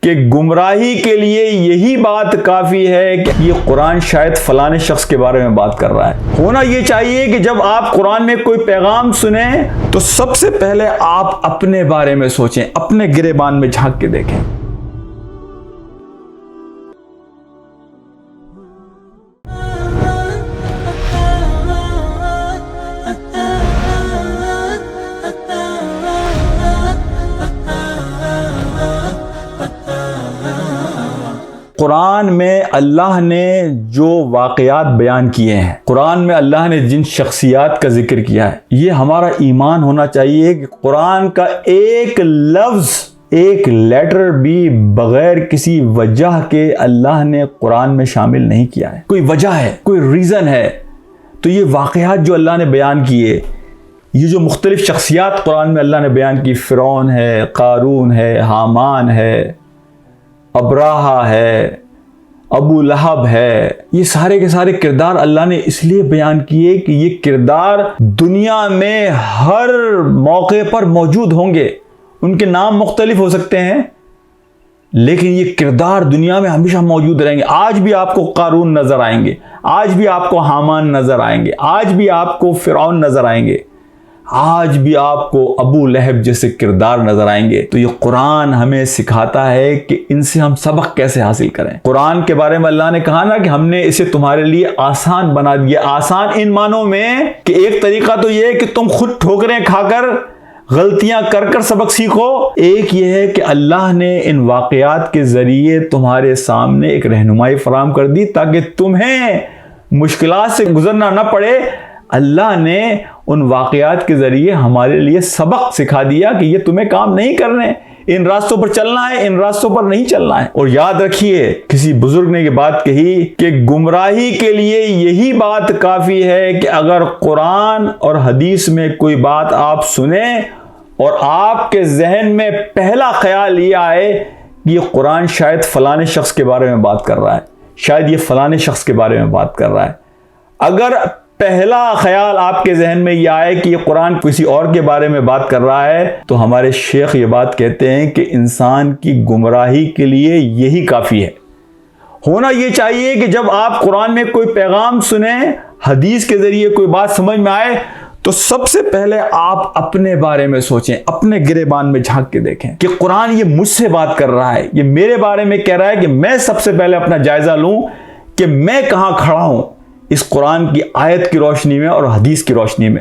कि गुमराही के लिए यही बात काफ़ी है कि ये कुरान शायद फलाने शख्स के बारे में बात कर रहा है। होना ये चाहिए कि जब आप कुरान में कोई पैगाम सुने तो सबसे पहले आप अपने बारे में सोचें, अपने गिरेबान में झांक के देखें। कुरान में अल्लाह ने जो वाक़यात बयान किए हैं, कुरान में अल्लाह ने जिन शख्सियात का जिक्र किया है, ये हमारा ईमान होना चाहिए कि कुरान का एक लफ्ज़, एक लेटर भी बग़ैर किसी वजह के अल्लाह ने कुरान में शामिल नहीं किया है। कोई वजह है, कोई रीज़न है। तो ये वाक़यात जो अल्लाह ने बयान किए, ये जो मुख्तलिफ़ शख्सियात कुरान में अल्लाह ने बयान की, फ़िरौन है, क़ारून है, हामान है, अब्राहा है, अबू लहब है, ये सारे के सारे किरदार अल्लाह ने इसलिए बयान किए कि ये किरदार दुनिया में हर मौके पर मौजूद होंगे। उनके नाम मुख्तलिफ हो सकते हैं, लेकिन ये किरदार दुनिया में हमेशा मौजूद रहेंगे। आज भी आपको क़ारून नज़र आएंगे, आज भी आपको हामान नज़र आएंगे, आज भी आपको फ़िरौन नज़र आएंगे, आज भी आपको अबू लहब जैसे किरदार नजर आएंगे। तो ये कुरान हमें सिखाता है कि इनसे हम सबक कैसे हासिल करें। कुरान के बारे में अल्लाह ने कहा ना कि हमने इसे तुम्हारे लिए आसान बना दिया। आसान इन मानों में कि एक तरीका तो ये है कि तुम खुद ठोकरें खाकर, गलतियां कर कर सबक सीखो। एक ये है कि अल्लाह ने इन वाक़यात के ज़रिए तुम्हारे सामने एक रहनुमाई फराहम कर दी ताकि तुम्हें मुश्किलात से गुजरना ना पड़े। अल्लाह ने उन वाक़यात के ज़रिए हमारे लिए सबक सिखा दिया कि ये तुम्हें काम नहीं करने, इन रास्तों पर चलना है, इन रास्तों पर नहीं चलना है। और याद रखिए, किसी बुजुर्ग ने ये बात कही कि गुमराही के लिए यही बात काफ़ी है कि अगर कुरान और हदीस में कोई बात आप सुने और आपके जहन में पहला ख्याल ये आए कि ये कुरान शायद फलाने शख्स के बारे में बात कर रहा है, शायद ये फलाने शख्स के बारे में बात कर रहा है। अगर पहला ख्याल आपके जहन में यह आए कि ये कुरान किसी और के बारे में बात कर रहा है, तो हमारे शेख ये बात कहते हैं कि इंसान की गुमराही के लिए यही काफ़ी है। होना ये चाहिए कि जब आप कुरान में कोई पैगाम सुने, हदीस के ज़रिए कोई बात समझ में आए, तो सबसे पहले आप अपने बारे में सोचें, अपने गिरेबान में झांक के देखें कि कुरान ये मुझसे बात कर रहा है, ये मेरे बारे में कह रहा है कि मैं सबसे पहले अपना जायज़ा लूँ कि मैं कहाँ खड़ा हूँ इस कुरान की आयत की रोशनी में और हदीस की रोशनी में।